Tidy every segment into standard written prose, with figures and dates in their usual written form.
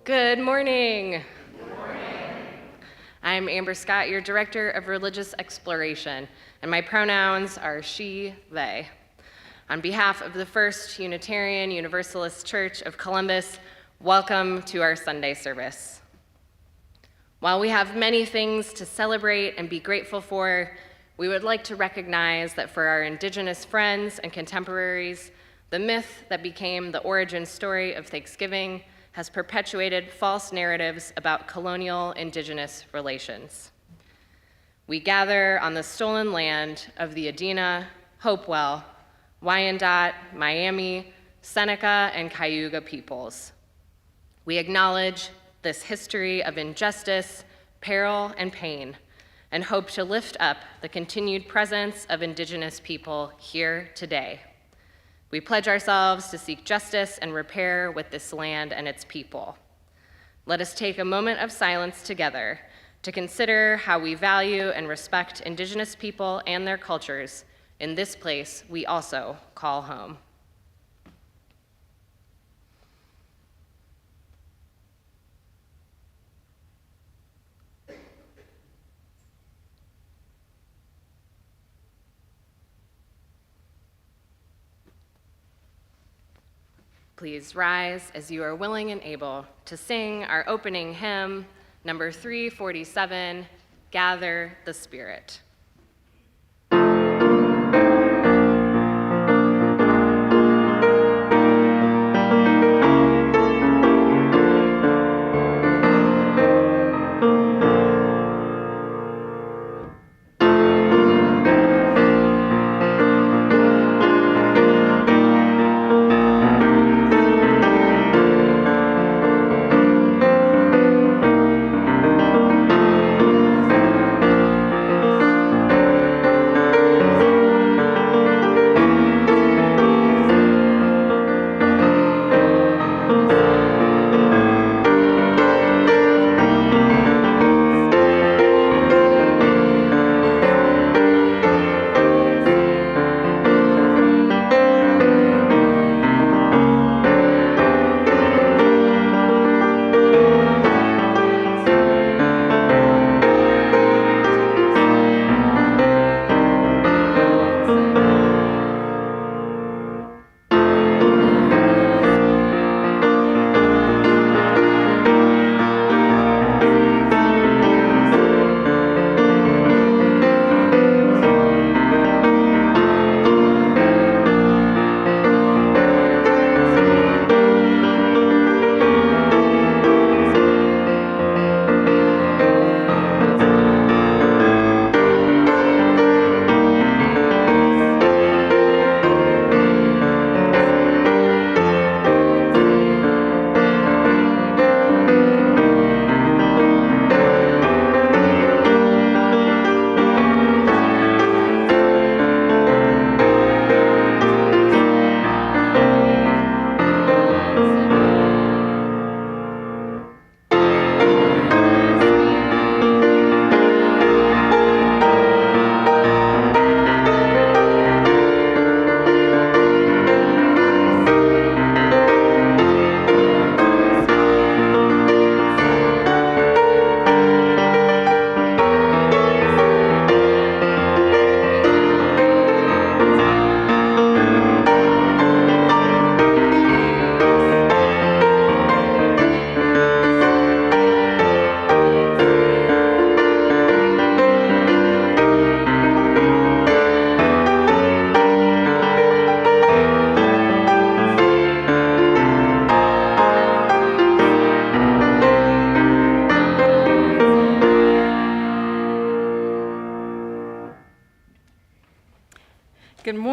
Good morning. Good morning. I'm Amber Scott, your Director of Religious Exploration, and my pronouns are she, they. On behalf of the First Unitarian Universalist Church of Columbus, welcome to our Sunday service. While we have many things to celebrate and be grateful for, we would like to recognize that for our Indigenous friends and contemporaries, the myth that became the origin story of Thanksgiving has perpetuated false narratives about colonial Indigenous relations. We gather on the stolen land of the Adena, Hopewell, Wyandot, Miami, Seneca, and Cayuga peoples. We acknowledge this history of injustice, peril, and pain, and hope to lift up the continued presence of Indigenous people here today. We pledge ourselves to seek justice and repair with this land and its people. Let us take a moment of silence together to consider how we value and respect Indigenous people and their cultures in this place we also call home. Please rise as you are willing and able to sing our opening hymn, number 347, Gather the Spirit.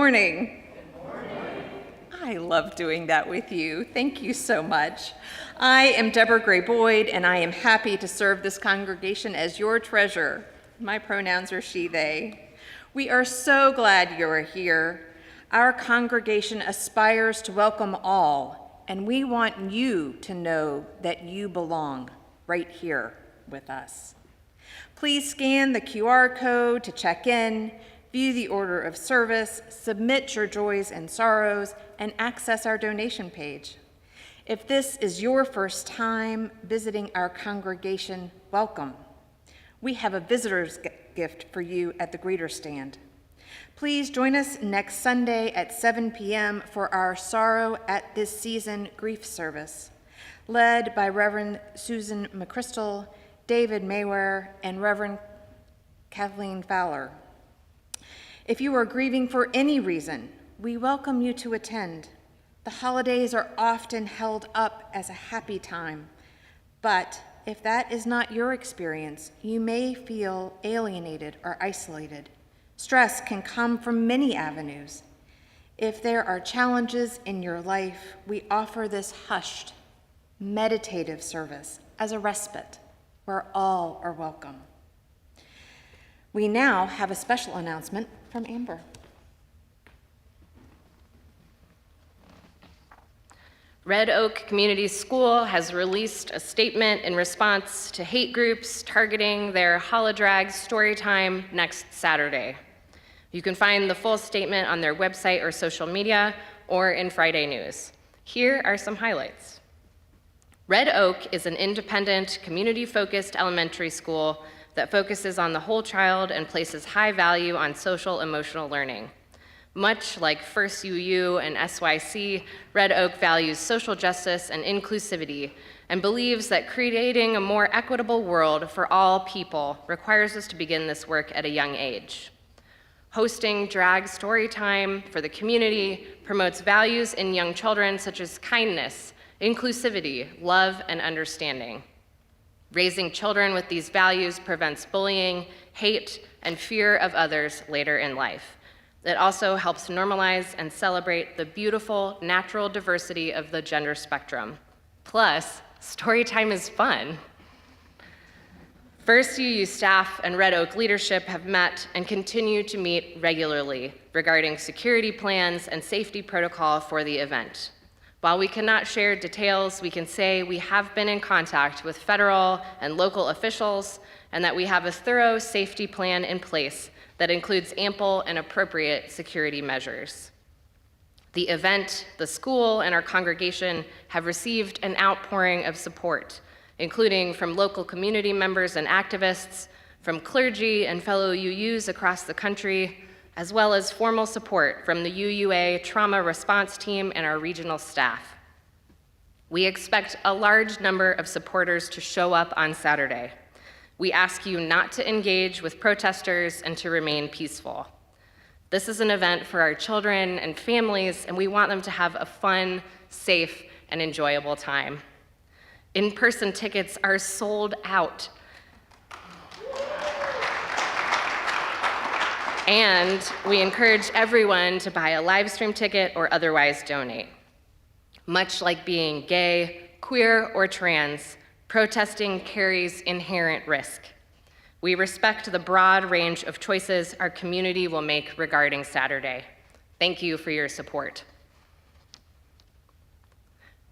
morning. I love doing that with you. Thank you so much. I am Deborah Gray Boyd, and I am happy to serve this congregation as your treasurer. My pronouns are she, they. We are so glad you are here. Our congregation aspires to welcome all, and we want you to know that you belong right here with us. Please scan the QR code to check in, view the order of service, submit your joys and sorrows, and access our donation page. If this is your first time visiting our congregation, welcome. We have a visitor's gift for you at the greeter stand. Please join us next Sunday at 7 p.m. for our Sorrow at This Season grief service, led by Reverend Susan McChrystal, David Mayware, and Reverend Kathleen Fowler. If you are grieving for any reason, we welcome you to attend. The holidays are often held up as a happy time, but if that is not your experience, you may feel alienated or isolated. Stress can come from many avenues. If there are challenges in your life, we offer this hushed, meditative service as a respite where all are welcome. We now have a special announcement from Amber. Red Oak Community School has released a statement in response to hate groups targeting their holodrag story time next Saturday. You can find the full statement on their website or social media or in Friday News. Here are some highlights. Red Oak is an independent, community-focused elementary school that focuses on the whole child and places high value on social-emotional learning. Much like First UU and SYC, Red Oak values social justice and inclusivity and believes that creating a more equitable world for all people requires us to begin this work at a young age. Hosting drag story time for the community promotes values in young children such as kindness, inclusivity, love, and understanding. Raising children with these values prevents bullying, hate, and fear of others later in life. It also helps normalize and celebrate the beautiful natural diversity of the gender spectrum. Plus, story time is fun. First UU staff and Red Oak leadership have met and continue to meet regularly regarding security plans and safety protocol for the event. While we cannot share details, we can say we have been in contact with federal and local officials and that we have a thorough safety plan in place that includes ample and appropriate security measures. The event, the school, and our congregation have received an outpouring of support, including from local community members and activists, from clergy and fellow UUs across the country, as well as formal support from the UUA trauma response team and our regional staff. We expect a large number of supporters to show up on Saturday. We ask you not to engage with protesters and to remain peaceful. This is an event for our children and families, and we want them to have a fun, safe, and enjoyable time. In-person tickets are sold out. And we encourage everyone to buy a live stream ticket or otherwise donate. Much like being gay, queer, or trans, protesting carries inherent risk. We respect the broad range of choices our community will make regarding Saturday. Thank you for your support.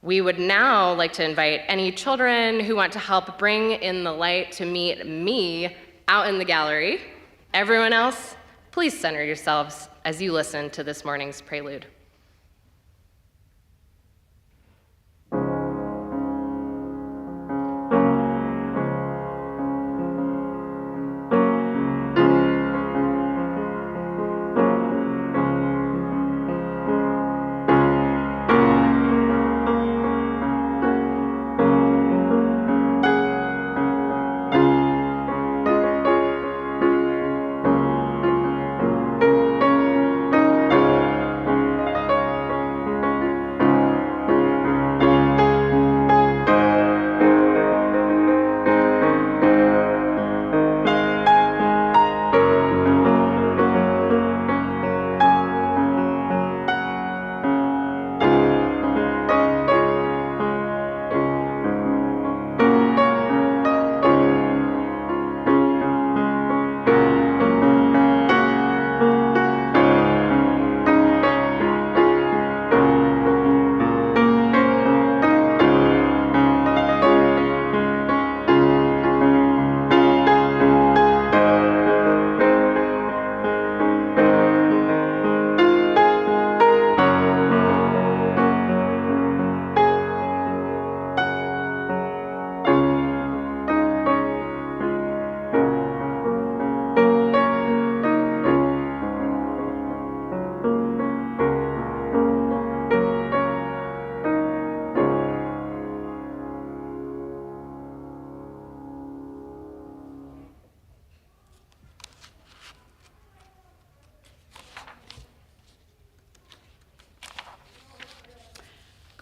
We would now like to invite any children who want to help bring in the light to meet me out in the gallery. Everyone else, please center yourselves as you listen to this morning's prelude.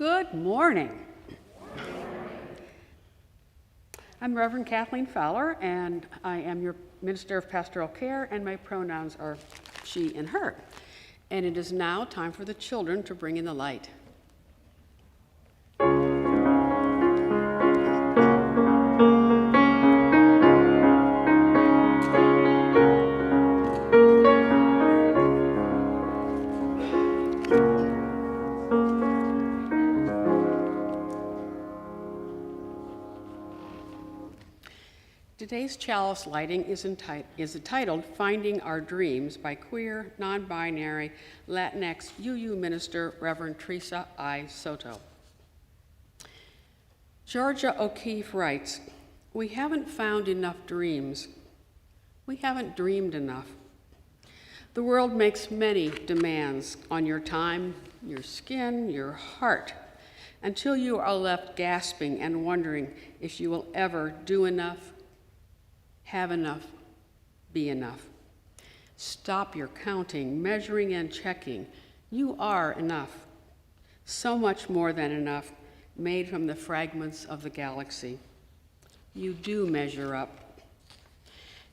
Good morning. I'm Reverend Kathleen Fowler, and I am your Minister of Pastoral Care, and my pronouns are she and her. And it is now time for the children to bring in the light. Today's chalice lighting is entitled Finding Our Dreams by queer, non-binary, Latinx UU minister Reverend Teresa I. Soto. Georgia O'Keeffe writes, "We haven't found enough dreams. We haven't dreamed enough. The world makes many demands on your time, your skin, your heart, until you are left gasping and wondering if you will ever do enough, have enough, be enough. Stop your counting, measuring, and checking. You are enough. So much more than enough, made from the fragments of the galaxy. You do measure up.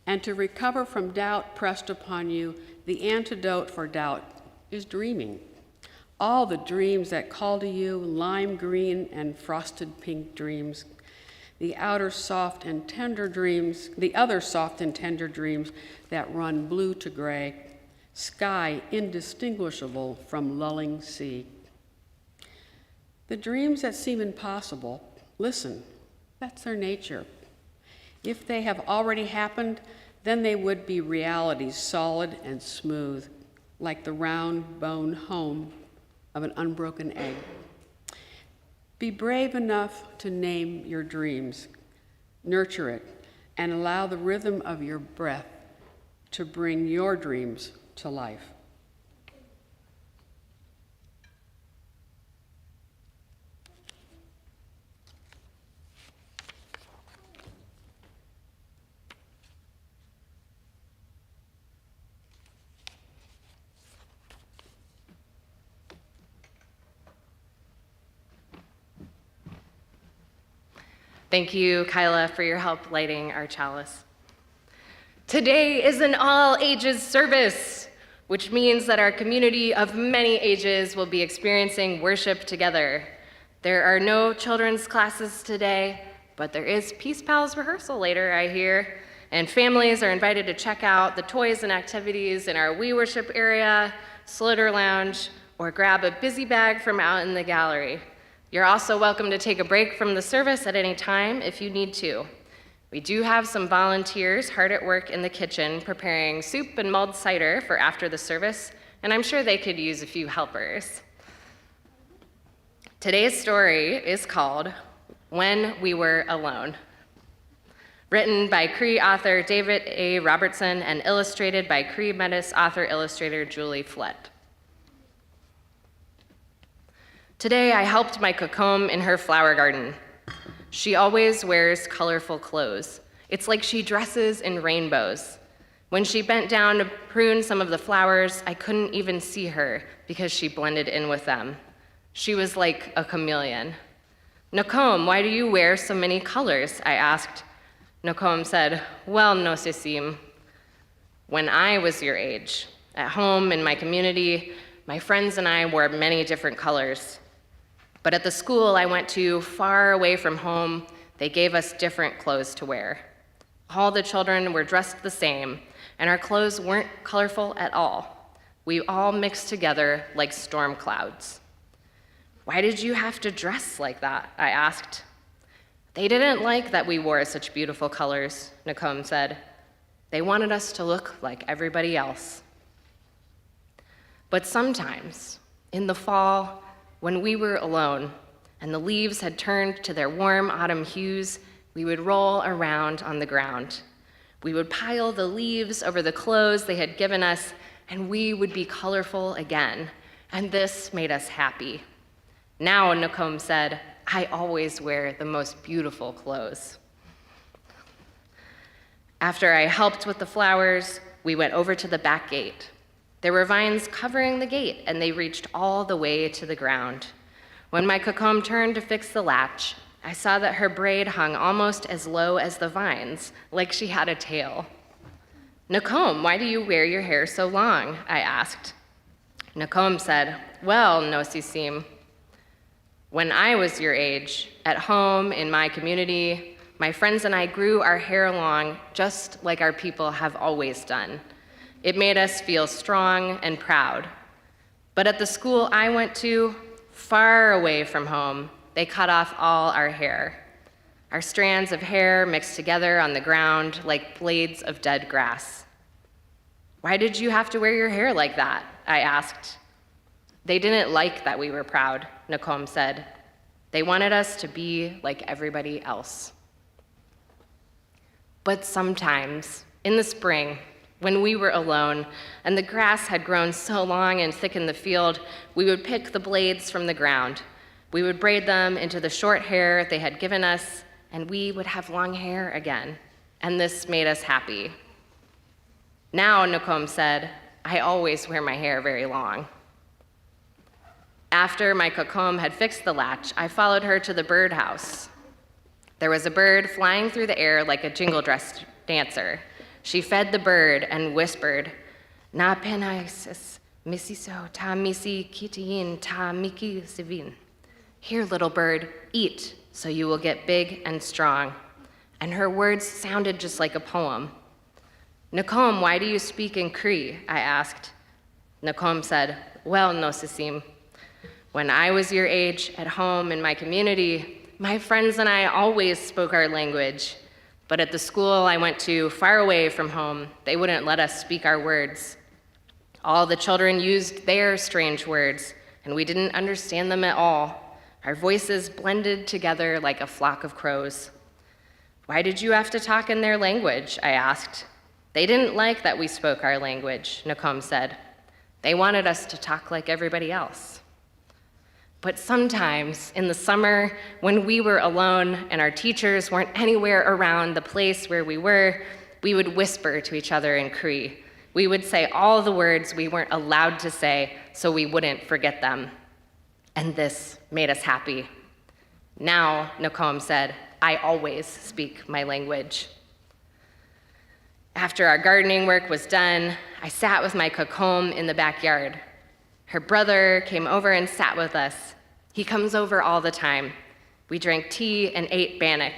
And to recover from doubt pressed upon you, the antidote for doubt is dreaming. All the dreams that call to you, lime green and frosted pink dreams, the other soft and tender dreams that run blue to gray, sky indistinguishable from lulling sea. The dreams that seem impossible, listen, that's their nature. If they have already happened, then they would be realities solid and smooth, like the round bone home of an unbroken egg. Be brave enough to name your dreams, nurture it, and allow the rhythm of your breath to bring your dreams to life." Thank you, Kyla, for your help lighting our chalice. Today is an all-ages service, which means that our community of many ages will be experiencing worship together. There are no children's classes today, but there is Peace Pals rehearsal later, I hear, and families are invited to check out the toys and activities in our We Worship area, Slitter Lounge, or grab a busy bag from out in the gallery. You're also welcome to take a break from the service at any time if you need to. We do have some volunteers hard at work in the kitchen preparing soup and mulled cider for after the service, and I'm sure they could use a few helpers. Today's story is called When We Were Alone. Written by Cree author David A. Robertson and illustrated by Cree Metis author-illustrator Julie Flett. Today, I helped my Kokom in her flower garden. She always wears colorful clothes. It's like she dresses in rainbows. When she bent down to prune some of the flowers, I couldn't even see her because she blended in with them. She was like a chameleon. "Nokom, why do you wear so many colors?" I asked. Nokom said, "Well, no sisim. When I was your age, at home in my community, my friends and I wore many different colors. But at the school I went to, far away from home, they gave us different clothes to wear. All the children were dressed the same, and our clothes weren't colorful at all. We all mixed together like storm clouds." "Why did you have to dress like that?" I asked. "They didn't like that we wore such beautiful colors," Nokom said. "They wanted us to look like everybody else." But sometimes, in the fall, when we were alone and the leaves had turned to their warm autumn hues, we would roll around on the ground. We would pile the leaves over the clothes they had given us, and we would be colorful again, and this made us happy. Now, Nokom said, I always wear the most beautiful clothes. After I helped with the flowers, we went over to the back gate. There were vines covering the gate, and they reached all the way to the ground. When my Kokom turned to fix the latch, I saw that her braid hung almost as low as the vines, like she had a tail. "Nakom, why do you wear your hair so long?" I asked. Nakom said, "Well, Nosisim, when I was your age, at home, in my community, my friends and I grew our hair long just like our people have always done. It made us feel strong and proud. But at the school I went to, far away from home, they cut off all our hair. Our strands of hair mixed together on the ground like blades of dead grass." "Why did you have to wear your hair like that?" I asked. "They didn't like that we were proud," Nakom said. "They wanted us to be like everybody else." But sometimes, in the spring, when we were alone and the grass had grown so long and thick in the field, we would pick the blades from the ground. We would braid them into the short hair they had given us, and we would have long hair again. And this made us happy. Now, Nakom said, I always wear my hair very long. After my Kokom had fixed the latch, I followed her to the birdhouse. There was a bird flying through the air like a jingle dress dancer. She fed the bird and whispered, "Na penaisis, misiso ta misi kitiin ta miki sivin." "Here, little bird, eat, so you will get big and strong." And her words sounded just like a poem. "Nakom, why do you speak in Cree?" I asked. Nakom said, "Well, Nosisim, when I was your age, at home in my community, my friends and I always spoke our language. But at the school I went to, far away from home, they wouldn't let us speak our words. All the children used their strange words, and we didn't understand them at all. Our voices blended together like a flock of crows." "Why did you have to talk in their language?" I asked. "They didn't like that we spoke our language," Nakom said. "They wanted us to talk like everybody else." But sometimes, in the summer, when we were alone and our teachers weren't anywhere around the place where we were, we would whisper to each other in Cree. We would say all the words we weren't allowed to say so we wouldn't forget them. And this made us happy. Now, Nakom said, I always speak my language. After our gardening work was done, I sat with my Kokom in the backyard. Her brother came over and sat with us. He comes over all the time. We drank tea and ate bannock.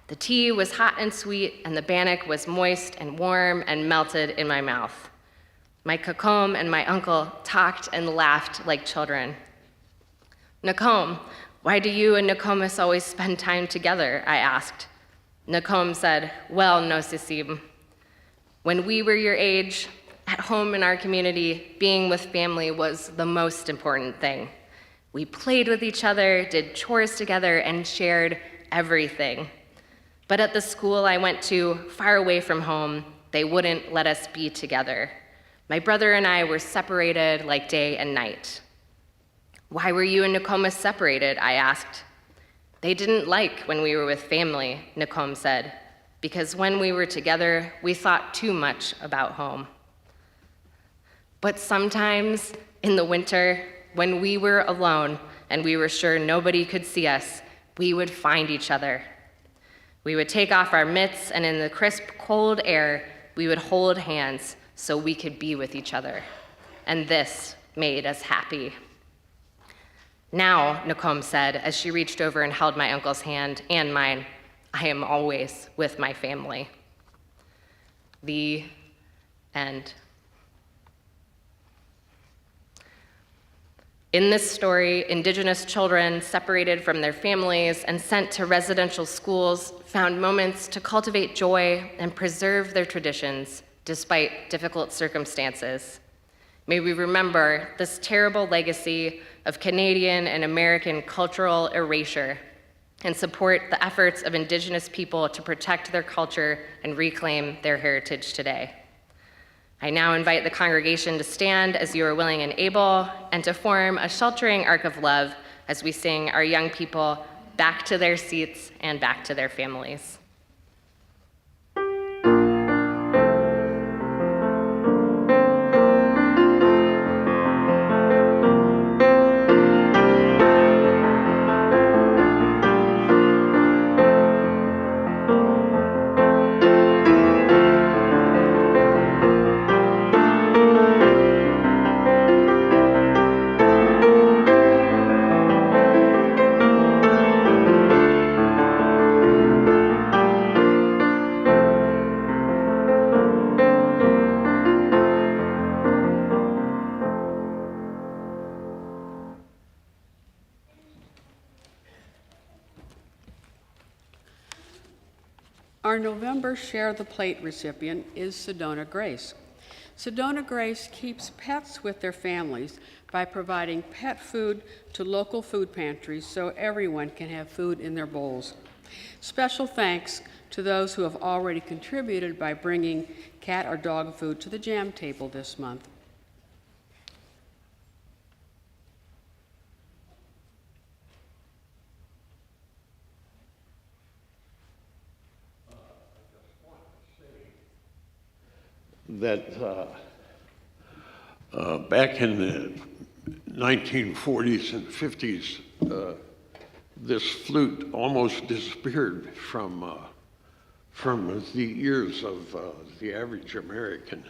The tea was hot and sweet, and the bannock was moist and warm and melted in my mouth. My Kokom and my uncle talked and laughed like children. "Nakom, why do you and Nokomis always spend time together?" I asked. Nakom said, "Well, Nosisim, when we were your age, at home in our community, being with family was the most important thing. We played with each other, did chores together, and shared everything. But at the school I went to, far away from home, they wouldn't let us be together. My brother and I were separated like day and night." "Why were you and Nokomis separated?" I asked. "They didn't like when we were with family," Nakom said, "because when we were together, we thought too much about home. But sometimes, in the winter, when we were alone and we were sure nobody could see us, we would find each other. We would take off our mitts, and in the crisp, cold air, we would hold hands so we could be with each other. And this made us happy." "Now," Nakom said, as she reached over and held my uncle's hand and mine, "I am always with my family." The end. In this story, Indigenous children separated from their families and sent to residential schools found moments to cultivate joy and preserve their traditions despite difficult circumstances. May we remember this terrible legacy of Canadian and American cultural erasure and support the efforts of Indigenous people to protect their culture and reclaim their heritage today. I now invite the congregation to stand as you are willing and able, and to form a sheltering arc of love as we sing our young people back to their seats and back to their families. Our November Share the Plate recipient is Sedona Grace. Sedona Grace keeps pets with their families by providing pet food to local food pantries so everyone can have food in their bowls. Special thanks to those who have already contributed by bringing cat or dog food to the jam table this month. That back in the 1940s and 50s, this flute almost disappeared from the ears of the average American.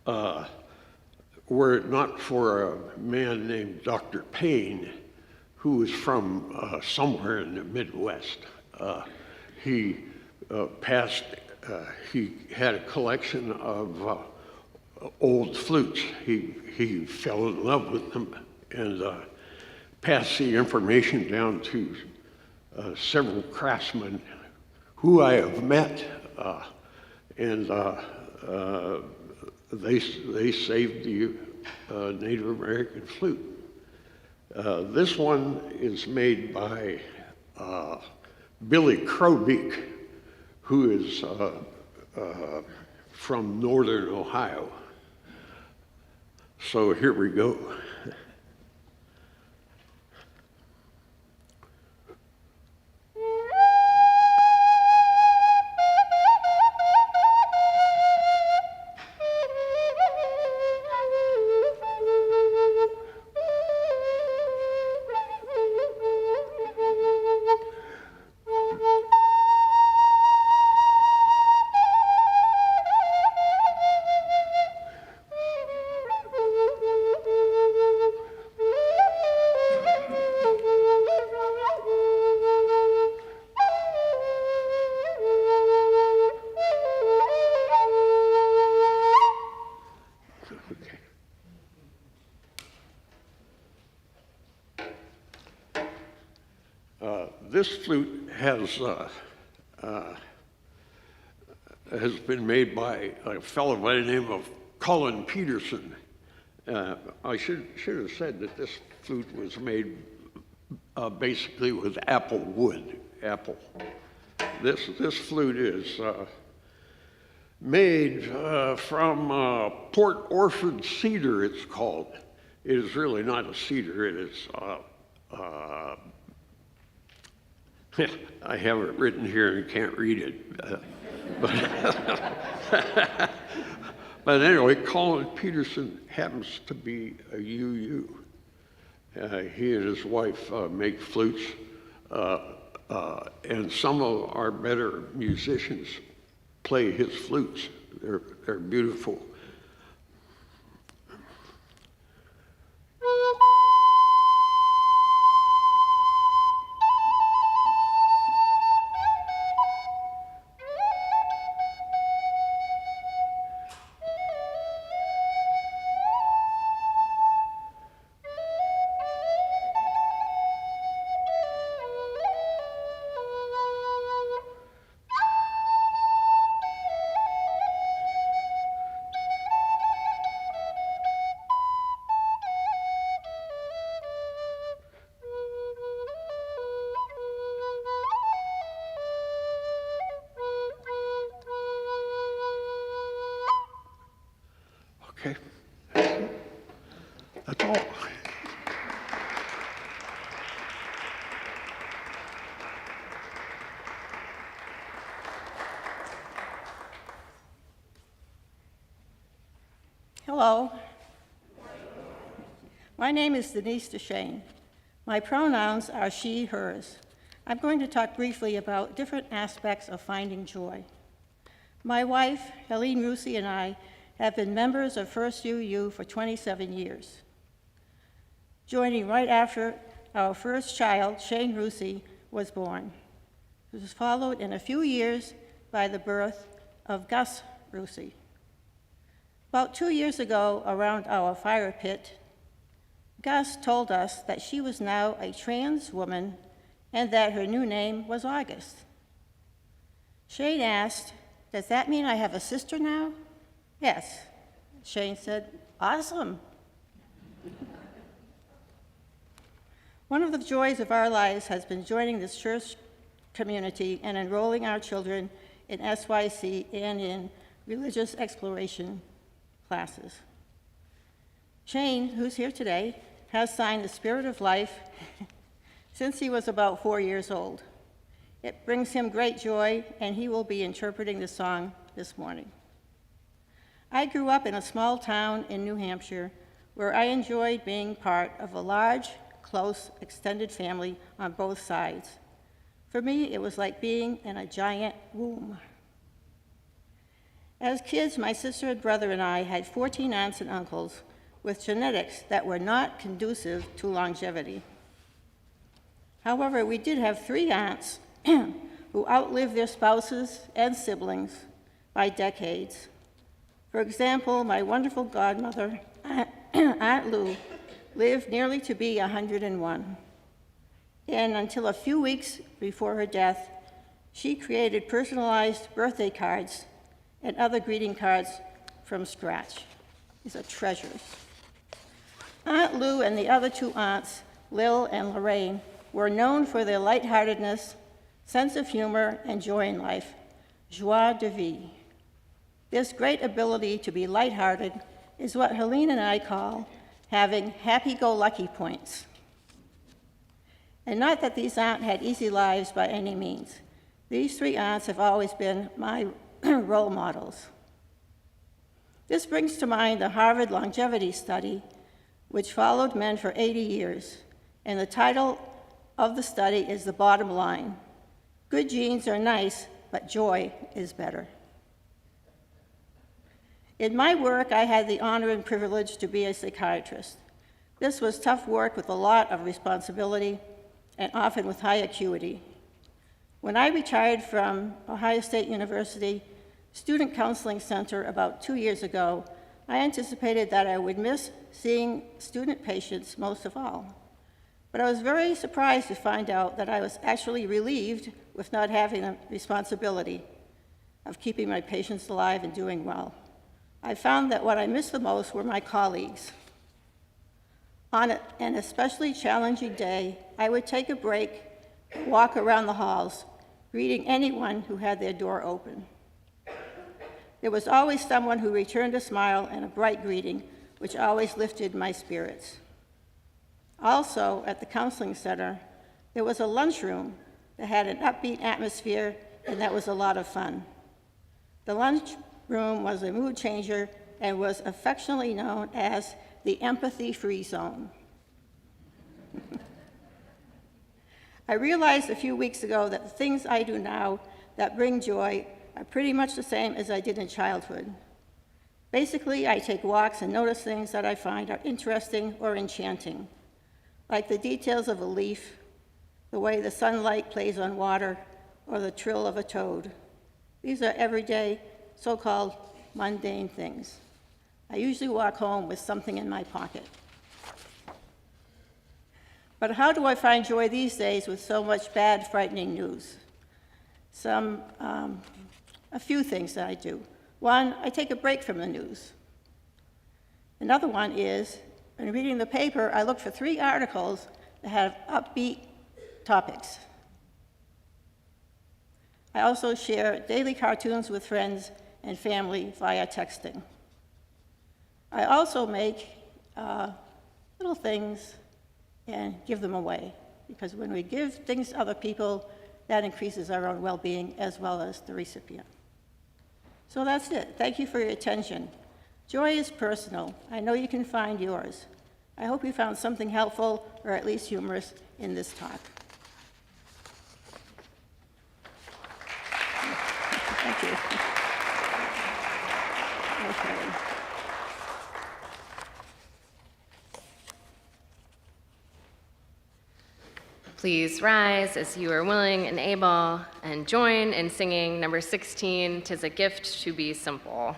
Were it not for a man named Dr. Payne, who was from somewhere in the Midwest. He had a collection of old flutes. He fell in love with them and passed the information down to several craftsmen who I have met, and they saved the Native American flute. This one is made by Billy Crowbeak, who is from northern Ohio. So here we go. This flute has been made by a fellow by the name of Cullen Peterson. I should have said that this flute was made basically with apple wood, apple. This flute is made from Port Orford cedar, it's called. It is really not a cedar, it is I have it written here and can't read it. But anyway, Colin Peterson happens to be a UU. He and his wife make flutes, and some of our better musicians play his flutes. They're beautiful. Okay, that's all. Hello. My name is Denise DeShane. My pronouns are she, hers. I'm going to talk briefly about different aspects of finding joy. My wife, Helene Rusi, and I have been members of First UU for 27 years. Joining right after our first child, Shane Rusi, was born. It was followed in a few years by the birth of Gus Rusi. About 2 years ago, around our fire pit, Gus told us that she was now a trans woman and that her new name was August. Shane asked, "Does that mean I have a sister now?" "Yes." Shane said, "Awesome." One of the joys of our lives has been joining this church community and enrolling our children in SYC and in religious exploration classes. Shane, who's here today, has signed the Spirit of Life since he was about 4 years old. It brings him great joy, and he will be interpreting the song this morning. I grew up in a small town in New Hampshire where I enjoyed being part of a large, close, extended family on both sides. For me, it was like being in a giant womb. As kids, my sister and brother and I had 14 aunts and uncles with genetics that were not conducive to longevity. However, we did have 3 aunts who outlived their spouses and siblings by decades. For example, my wonderful godmother, Aunt Lou, lived nearly to be 101. And until a few weeks before her death, she created personalized birthday cards and other greeting cards from scratch. These are treasures. Aunt Lou and the other 2 aunts, Lil and Lorraine, were known for their lightheartedness, sense of humor, and joy in life, joie de vivre. This great ability to be lighthearted is what Helene and I call having happy-go-lucky points. And not that these aunts had easy lives by any means. These 3 aunts have always been my role models. This brings to mind the Harvard longevity study, which followed men for 80 years, and the title of the study is The Bottom Line. Good genes are nice, but joy is better. In my work, I had the honor and privilege to be a psychiatrist. This was tough work with a lot of responsibility and often with high acuity. When I retired from Ohio State University Student Counseling Center about 2 years ago, I anticipated that I would miss seeing student patients most of all. But I was very surprised to find out that I was actually relieved with not having the responsibility of keeping my patients alive and doing well. I found that what I missed the most were my colleagues. On an especially challenging day, I would take a break, walk around the halls, greeting anyone who had their door open. There was always someone who returned a smile and a bright greeting, which always lifted my spirits. Also, at the counseling center, there was a lunchroom that had an upbeat atmosphere, and that was a lot of fun. The lunchroom was a mood changer and was affectionately known as the empathy-free zone. I realized a few weeks ago that the things I do now that bring joy are pretty much the same as I did in childhood. Basically, I take walks and notice things that I find are interesting or enchanting, like the details of a leaf, the way the sunlight plays on water, or the trill of a toad. These are everyday, so-called mundane things. I usually walk home with something in my pocket. But how do I find joy these days with so much bad, frightening news? A few things that I do. One, I take a break from the news. Another one is, when reading the paper, I look for 3 articles that have upbeat topics. I also share daily cartoons with friends and family via texting. I also make little things and give them away, because when we give things to other people, that increases our own well-being as well as the recipient. So that's it. Thank you for your attention. Joy is personal. I know you can find yours. I hope you found something helpful or at least humorous in this talk. Thank you. Okay. Please rise as you are willing and able, and join in singing number 16, "'Tis a Gift to Be Simple."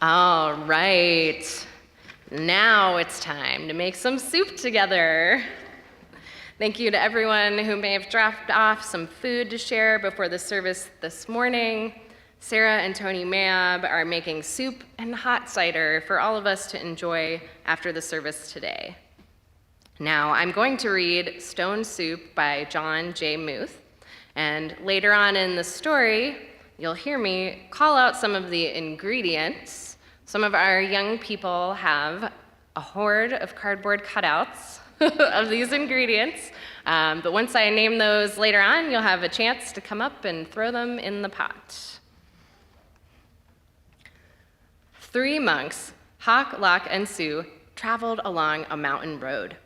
All right, now it's time to make some soup together. Thank you to everyone who may have dropped off some food to share before the service this morning. Sarah and Tony Mayab are making soup and hot cider for all of us to enjoy after the service today. Now, I'm going to read Stone Soup by John J. Muth, and later on in the story, you'll hear me call out some of the ingredients. Some of our young people have a horde of cardboard cutouts of these ingredients, but once I name those later on, you'll have a chance to come up and throw them in the pot. 3 monks, Hawk, Lock, and Sue, traveled along a mountain road.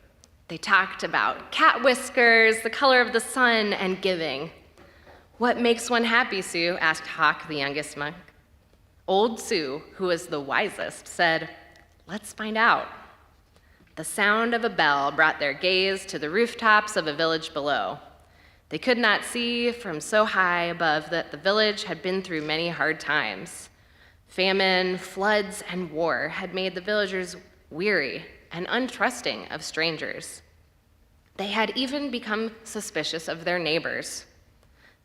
They talked about cat whiskers, the color of the sun, and giving. "What makes one happy, Sue?" asked Hawk, the youngest monk. Old Sue, who was the wisest, said, "Let's find out." The sound of a bell brought their gaze to the rooftops of a village below. They could not see from so high above that the village had been through many hard times. Famine, floods, and war had made the villagers weary and untrusting of strangers. They had even become suspicious of their neighbors.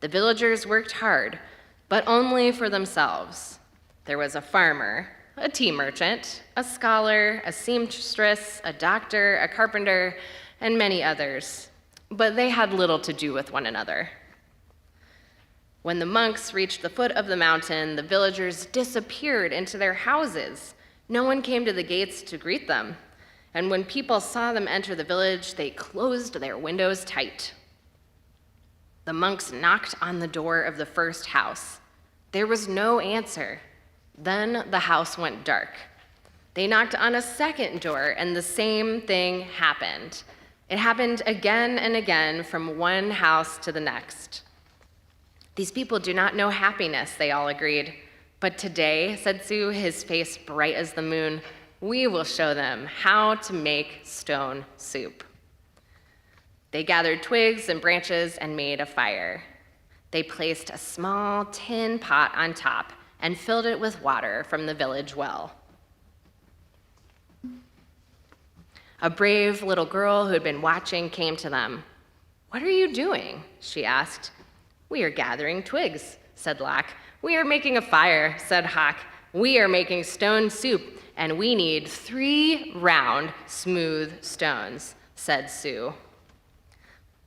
The villagers worked hard, but only for themselves. There was a farmer, a tea merchant, a scholar, a seamstress, a doctor, a carpenter, and many others, but they had little to do with one another. When the monks reached the foot of the mountain, the villagers disappeared into their houses. No one came to the gates to greet them, and when people saw them enter the village, they closed their windows tight. The monks knocked on the door of the first house. There was no answer. Then the house went dark. They knocked on a second door, and the same thing happened. It happened again and again from one house to the next. "These people do not know happiness," they all agreed. "But today," said Sue, his face bright as the moon, "we will show them how to make stone soup." They gathered twigs and branches and made a fire. They placed a small tin pot on top and filled it with water from the village well. A brave little girl who had been watching came to them. "What are you doing?" she asked. "We are gathering twigs," said Lock. "We are making a fire," said Hawk. "We are making stone soup, and we need 3 round, smooth stones," said Sue.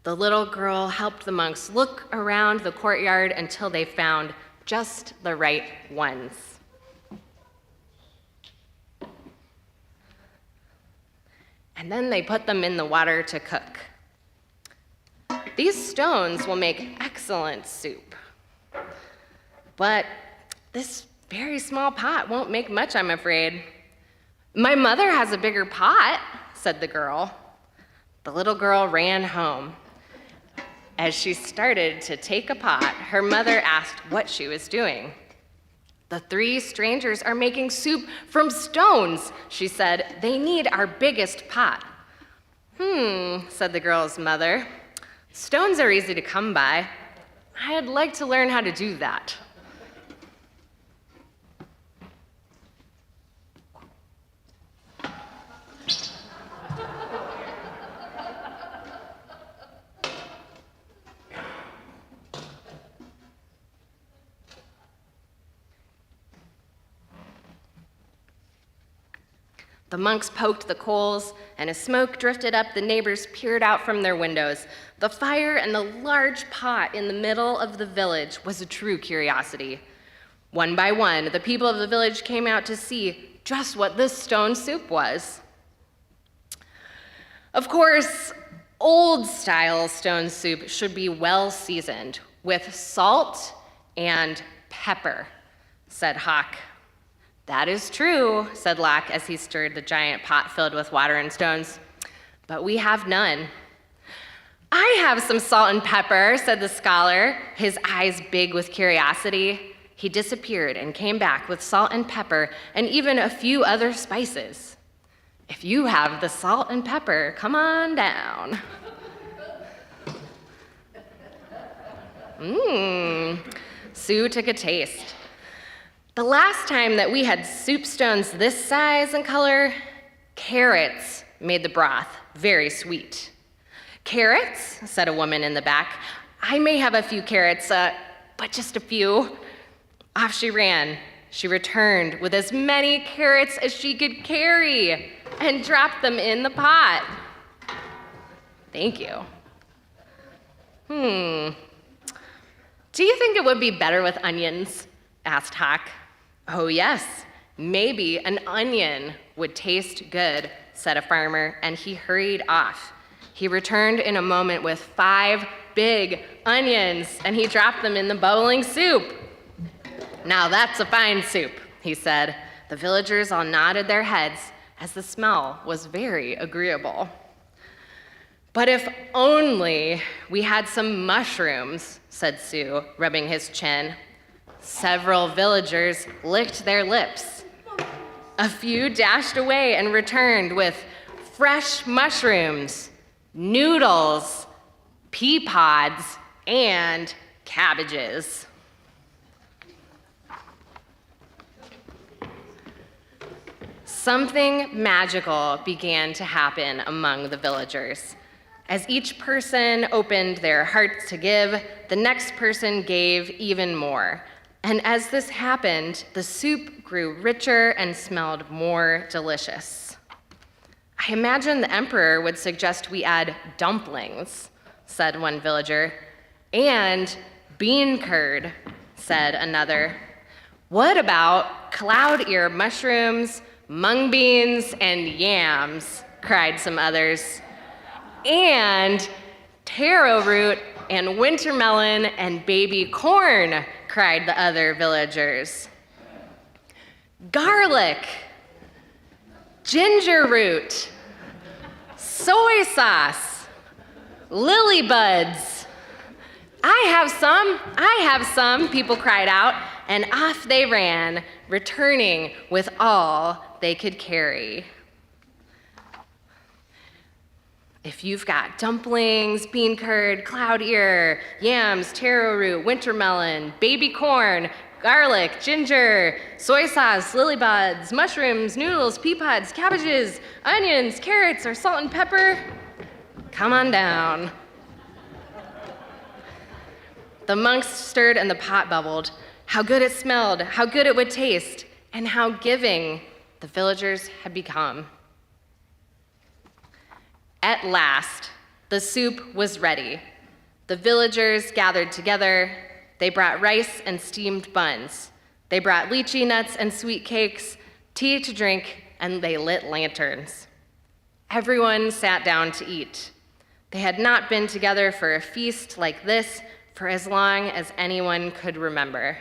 The little girl helped the monks look around the courtyard until they found just the right ones. And then they put them in the water to cook. "These stones will make excellent soup. But this very small pot won't make much, I'm afraid." "My mother has a bigger pot," said the girl. The little girl ran home. As she started to take a pot, her mother asked what she was doing. "The 3 strangers are making soup from stones," she said. "They need our biggest pot." Said the girl's mother. "Stones are easy to come by. I'd like to learn how to do that." The monks poked the coals, and as smoke drifted up, the neighbors peered out from their windows. The fire and the large pot in the middle of the village was a true curiosity. One by one, the people of the village came out to see just what this stone soup was. Of course, old-style stone soup should be well seasoned with salt and pepper, said Hawk. "That is true," said Lock as he stirred the giant pot filled with water and stones. "But we have none." "I have some salt and pepper," said the scholar, his eyes big with curiosity. He disappeared and came back with salt and pepper and even a few other spices. "If you have the salt and pepper, come on down." Sue took a taste. The last time that we had soup stones this size and color, carrots made the broth very sweet. Carrots, said a woman in the back. I may have a few carrots, but just a few. Off she ran. She returned with as many carrots as she could carry and dropped them in the pot. Thank you. Do you think it would be better with onions? Asked Hawk. Oh yes, maybe an onion would taste good, said a farmer, and he hurried off. He returned in a moment with 5 big onions, and he dropped them in the bubbling soup. Now that's a fine soup, he said. The villagers all nodded their heads as the smell was very agreeable. But if only we had some mushrooms, said Sue, rubbing his chin. Several villagers licked their lips. A few dashed away and returned with fresh mushrooms, noodles, pea pods, and cabbages. Something magical began to happen among the villagers. As each person opened their hearts to give, the next person gave even more. And as this happened, the soup grew richer and smelled more delicious. I imagine the emperor would suggest we add dumplings, said one villager. And bean curd, said another. What about cloud ear mushrooms, mung beans, and yams, cried some others. And taro root and winter melon and baby corn, cried the other villagers. Garlic, ginger root, soy sauce, lily buds. I have some, people cried out, and off they ran, returning with all they could carry. If you've got dumplings, bean curd, cloud ear, yams, taro root, winter melon, baby corn, garlic, ginger, soy sauce, lily buds, mushrooms, noodles, pea pods, cabbages, onions, carrots, or salt and pepper, come on down. The monks stirred and the pot bubbled. How good it smelled, how good it would taste, and how giving the villagers had become. At last, the soup was ready. The villagers gathered together. They brought rice and steamed buns. They brought lychee nuts and sweet cakes, tea to drink, and they lit lanterns. Everyone sat down to eat. They had not been together for a feast like this for as long as anyone could remember.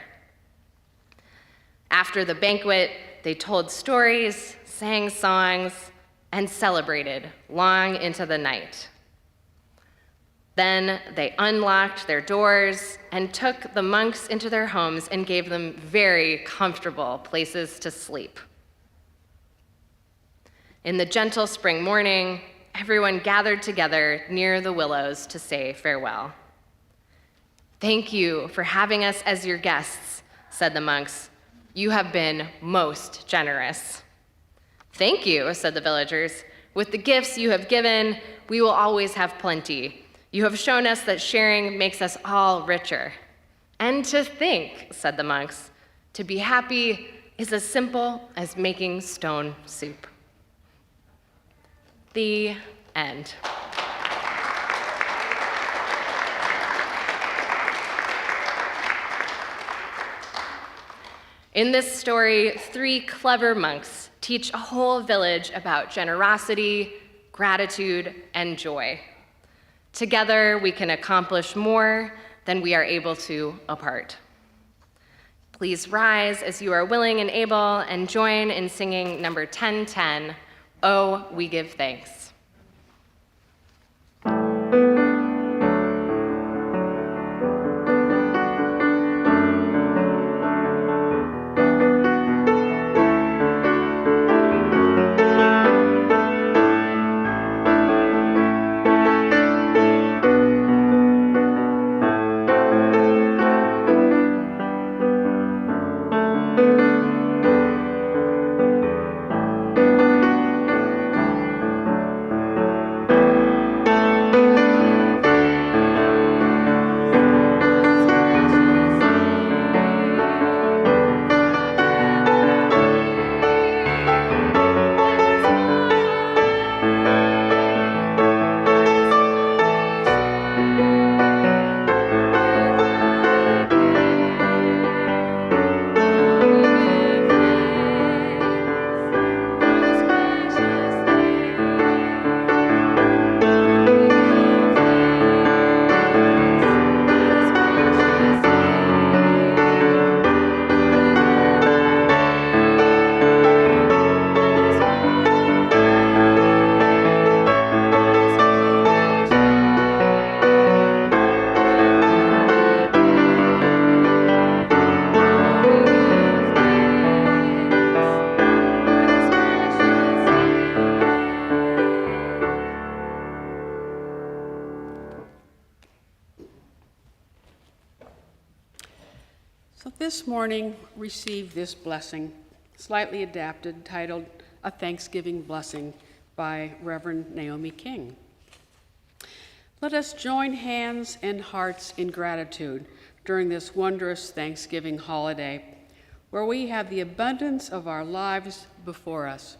After the banquet, they told stories, sang songs, and celebrated long into the night. Then they unlocked their doors and took the monks into their homes and gave them very comfortable places to sleep. In the gentle spring morning, everyone gathered together near the willows to say farewell. Thank you for having us as your guests, said the monks. You have been most generous. Thank you, said the villagers. With the gifts you have given, we will always have plenty. You have shown us that sharing makes us all richer. And to think, said the monks, to be happy is as simple as making stone soup. The end. In this story, 3 clever monks teach a whole village about generosity, gratitude, and joy. Together, we can accomplish more than we are able to apart. Please rise as you are willing and able and join in singing number 1010, Oh, We Give Thanks. this morning received this blessing, slightly adapted, titled A Thanksgiving Blessing by Reverend Naomi King. Let us join hands and hearts in gratitude during this wondrous Thanksgiving holiday, where we have the abundance of our lives before us.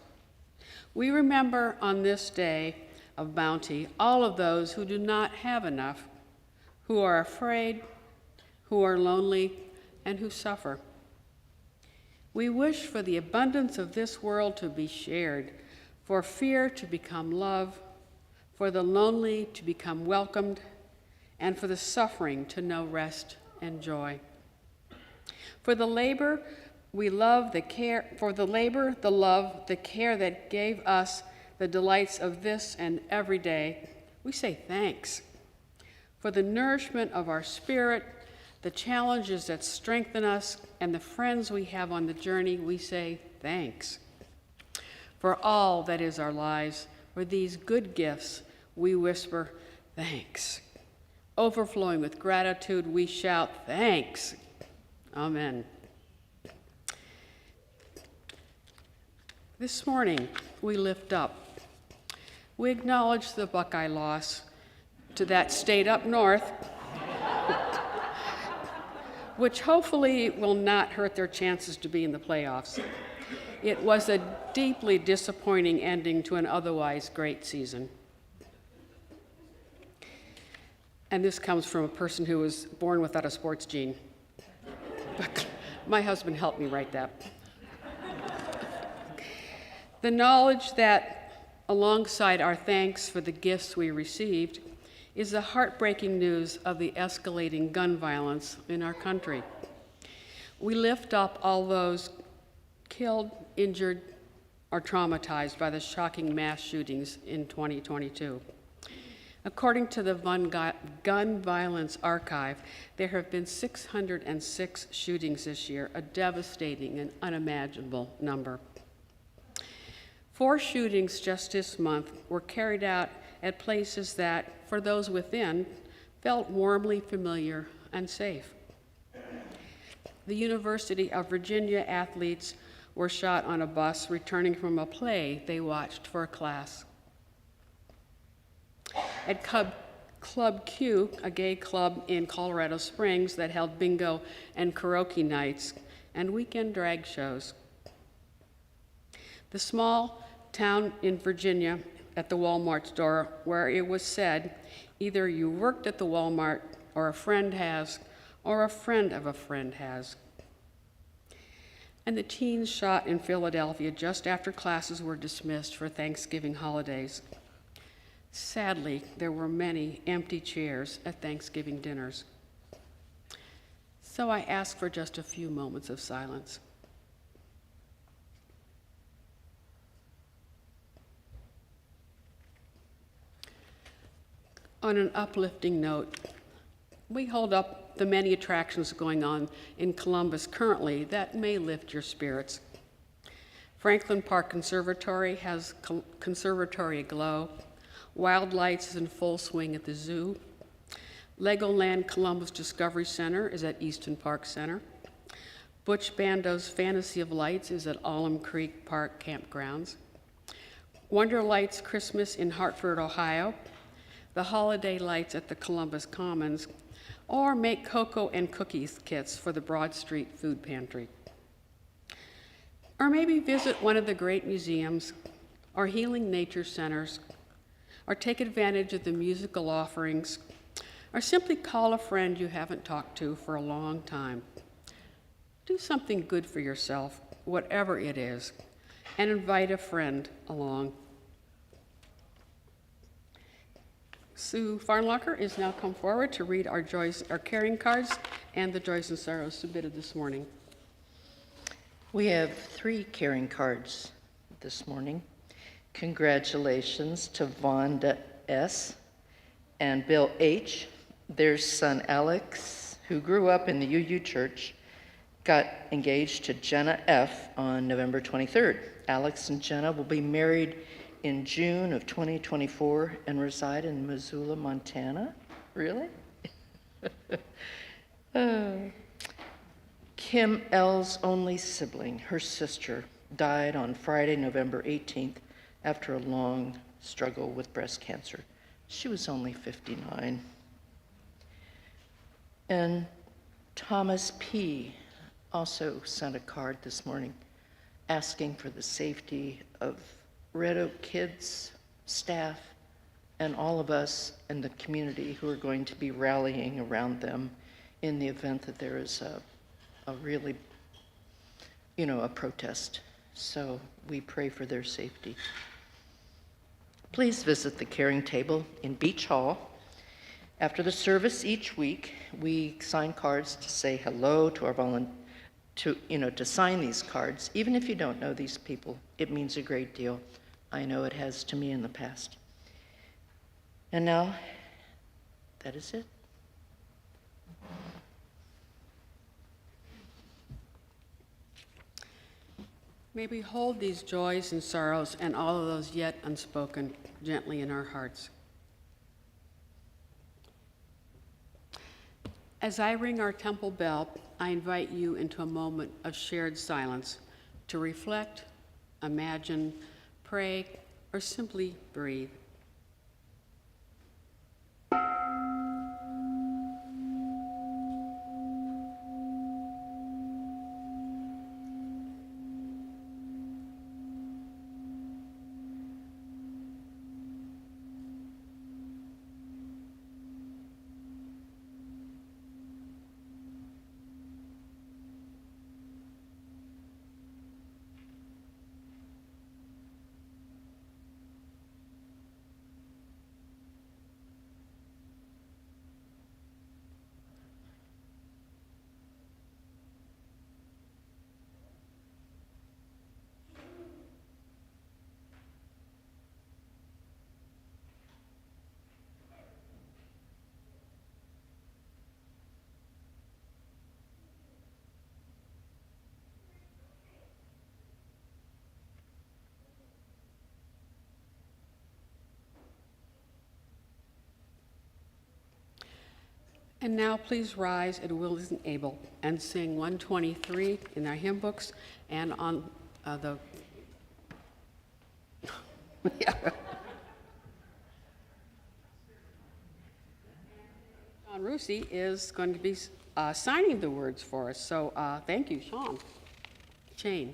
We remember on this day of bounty all of those who do not have enough, who are afraid, who are lonely, and who suffer. We wish for the abundance of this world to be shared, for fear to become love, for the lonely to become welcomed, and for the suffering to know rest and joy. For the labor, we love the care, for the labor, the love, the care that gave us the delights of this and every day, we say thanks. For the nourishment of our spirit, the challenges that strengthen us, and the friends we have on the journey, we say thanks. For all that is our lives, for these good gifts, we whisper thanks. Overflowing with gratitude, we shout thanks. Amen. This morning, we lift up. We acknowledge the Buckeye loss to that state up north, which hopefully will not hurt their chances to be in the playoffs. It was a deeply disappointing ending to an otherwise great season. And this comes from a person who was born without a sports gene. But my husband helped me write that. The knowledge that, alongside our thanks for the gifts we received, is the heartbreaking news of the escalating gun violence in our country. We lift up all those killed, injured, or traumatized by the shocking mass shootings in 2022. According to the Gun Violence Archive, there have been 606 shootings this year, a devastating and unimaginable number. 4 shootings just this month were carried out at places that, for those within, felt warmly familiar and safe. The University of Virginia athletes were shot on a bus returning from a play they watched for a class. At Club Q, a gay club in Colorado Springs that held bingo and karaoke nights and weekend drag shows. The small town in Virginia at the Walmart store where it was said, either you worked at the Walmart or a friend has, or a friend of a friend has. And the teens shot in Philadelphia just after classes were dismissed for Thanksgiving holidays. Sadly, there were many empty chairs at Thanksgiving dinners. So I ask for just a few moments of silence. On an uplifting note, we hold up the many attractions going on in Columbus currently that may lift your spirits. Franklin Park Conservatory has Conservatory Aglow. Wild Lights is in full swing at the zoo. Legoland Columbus Discovery Center is at Easton Park Center. Butch Bando's Fantasy of Lights is at Alum Creek Park Campgrounds. Wonder Lights Christmas in Hartford, Ohio. The Holiday Lights at the Columbus Commons, or make cocoa and cookies kits for the Broad Street Food Pantry. Or maybe visit one of the great museums or healing nature centers, or take advantage of the musical offerings, or simply call a friend you haven't talked to for a long time. Do something good for yourself, whatever it is, and invite a friend along. Sue Farnlocker is now come forward to read our caring cards and the joys and sorrows submitted this morning. We have 3 caring cards this morning. Congratulations to Vonda S. and Bill H. Their son Alex, who grew up in the UU Church, got engaged to Jenna F. on November 23rd. Alex and Jenna will be married in June of 2024 and reside in Missoula, Montana. Really? Kim L's only sibling, her sister, died on Friday, November 18th, after a long struggle with breast cancer. She was only 59. And Thomas P. also sent a card this morning asking for the safety of Red Oak kids, staff, and all of us in the community who are going to be rallying around them in the event that there is a really, a protest. So we pray for their safety. Please visit the caring table in Beach Hall. After the service each week, we sign cards to say hello to our to sign these cards. Even if you don't know these people, it means a great deal. I know it has to me in the past. And now, that is it. May we hold these joys and sorrows and all of those yet unspoken gently in our hearts. As I ring our temple bell, I invite you into a moment of shared silence to reflect, imagine, pray, or simply breathe. And now please rise at Wills and Able and sing 123 in our hymn books and on the... Yeah. Sean Rusi is going to be signing the words for us. So thank you, Sean. Shane.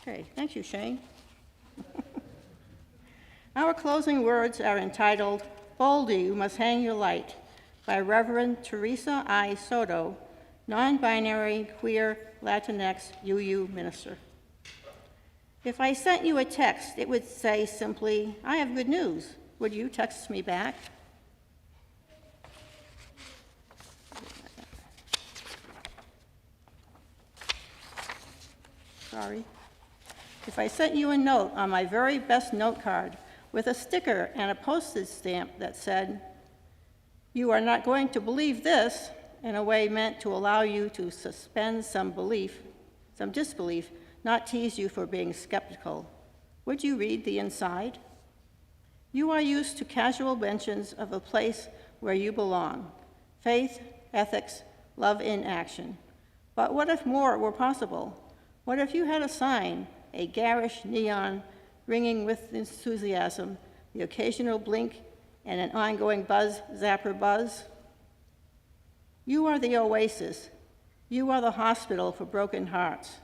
Okay, thank you, Shane. Our closing words are entitled, "Boldly You Must Hang Your Light," by Reverend Teresa I. Soto, non-binary, queer, Latinx UU minister. If I sent you a text, it would say simply, "I have good news." Would you text me back? Sorry. If I sent you a note on my very best note card with a sticker and a postage stamp that said, "You are not going to believe this," in a way meant to allow you to suspend some disbelief, not tease you for being skeptical, would you read the inside? You are used to casual mentions of a place where you belong: faith, ethics, love in action. But what if more were possible? What if you had a sign, a garish neon ringing with enthusiasm, the occasional blink, and an ongoing buzz, zapper buzz? You are the oasis. You are the hospital for broken hearts.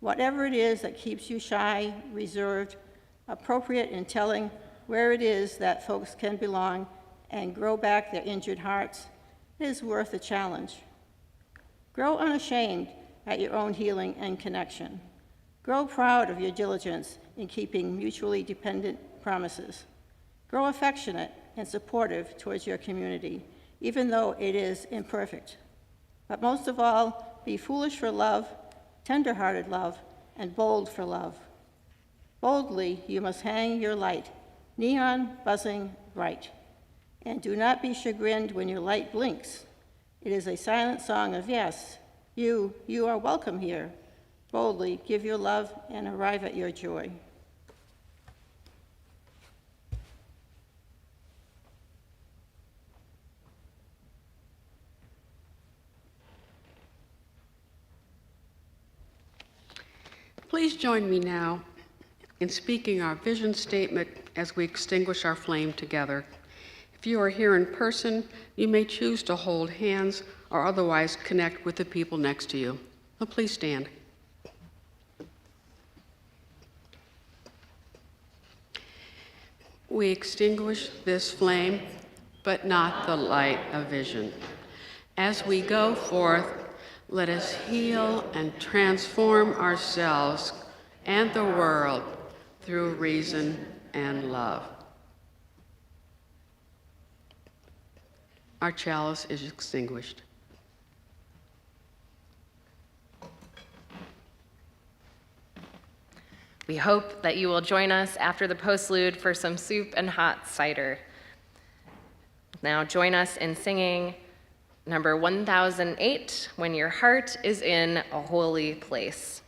Whatever it is that keeps you shy, reserved, appropriate in telling where it is that folks can belong and grow back their injured hearts, it is worth the challenge. Grow unashamed at your own healing and connection. Grow proud of your diligence in keeping mutually dependent promises. Grow affectionate and supportive towards your community, even though it is imperfect. But most of all, be foolish for love, tender-hearted love, and bold for love. Boldly, you must hang your light, neon buzzing bright. And do not be chagrined when your light blinks. It is a silent song of yes, you are welcome here. Boldly give your love and arrive at your joy. Please join me now in speaking our vision statement as we extinguish our flame together. If you are here in person, you may choose to hold hands or otherwise connect with the people next to you. So please stand. We extinguish this flame, but not the light of vision. As we go forth, let us heal and transform ourselves and the world through reason and love. Our chalice is extinguished. We hope that you will join us after the postlude for some soup and hot cider. Now join us in singing number 1008, When Your Heart is in a Holy Place.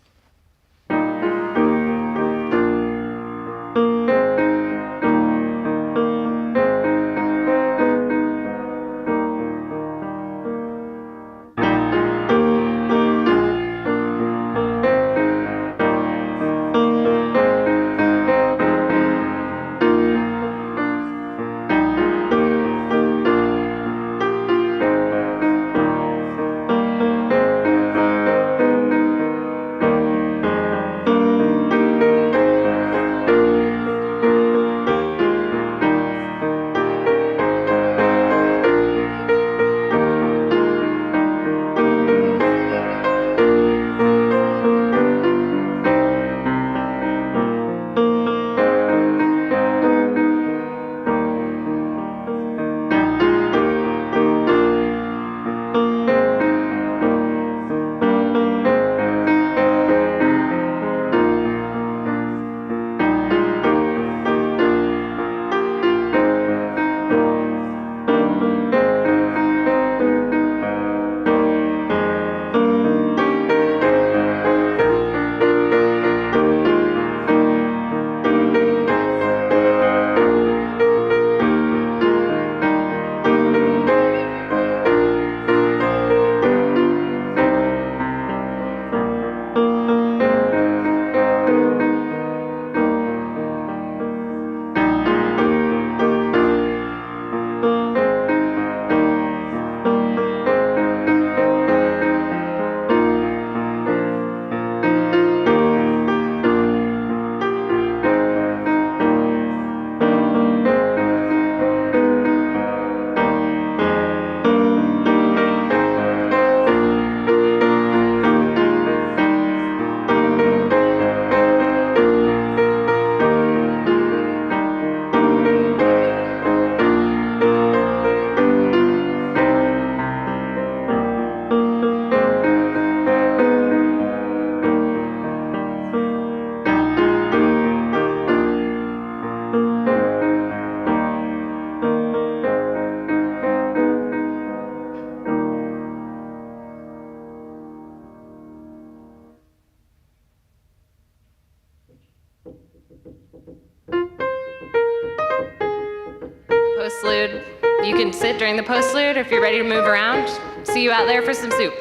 can sit during the postlude, or if you're ready to move around, see you out there for some soup.